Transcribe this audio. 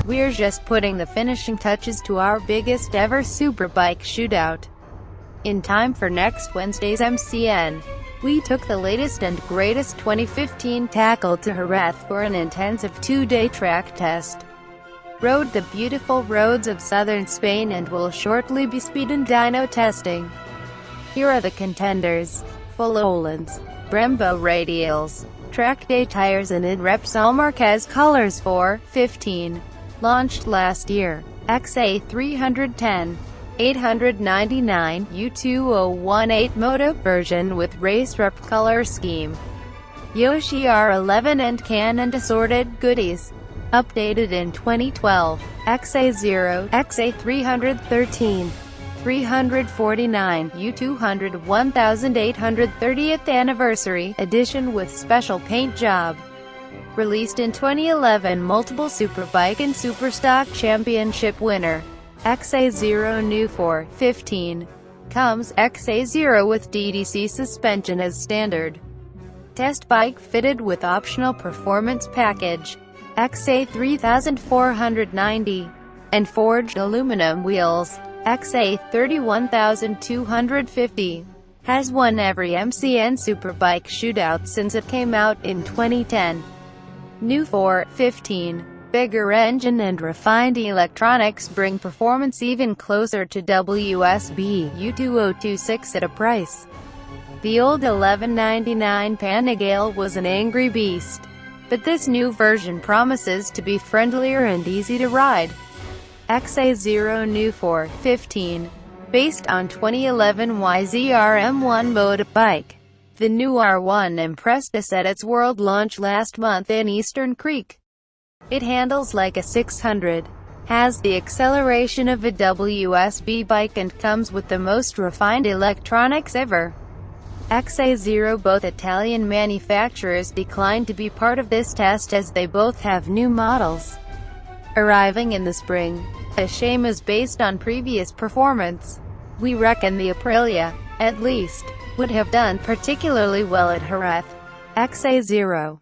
We're just putting the finishing touches to our biggest ever Superbike shootout. In time for next Wednesday's MCN, we took the latest and greatest 2015 tackle to Jerez for an intensive 2-day track test. Rode the beautiful roads of southern Spain and will shortly be speed and dyno testing. Here are the contenders: full Öhlins, Brembo radials, track day tires and in Repsol Marquez colors. 415. Launched last year. XA310. 899 U2018 Moto version with race rep color scheme. Yoshi R11 and can and assorted goodies. Updated in 2012. XA0, XA313. 349 U200 1830th Anniversary Edition with special paint job. Released in 2011, multiple Superbike and Superstock Championship winner. XA0 New 415. Comes XA0 with DDC suspension as standard. Test bike fitted with optional performance package. XA3490. And forged aluminum wheels. XA31250. Has won every MCN Superbike shootout since it came out in 2010. New 415. Bigger engine and refined electronics bring performance even closer to WSB U2026 at a price. The old $1199 Panigale was an angry beast, but this new version promises to be friendlier and easy to ride. XA0 New 415. Based on 2011 YZR M1 motorbike. The new R1 impressed us at its world launch last month in Eastern Creek. It handles like a 600, has the acceleration of a WSB bike and comes with the most refined electronics ever. XA0. Both Italian manufacturers declined to be part of this test as they both have new models arriving in the spring. A shame is based on previous performance. We reckon the Aprilia, at least, would have done particularly well at Jerez. XA0.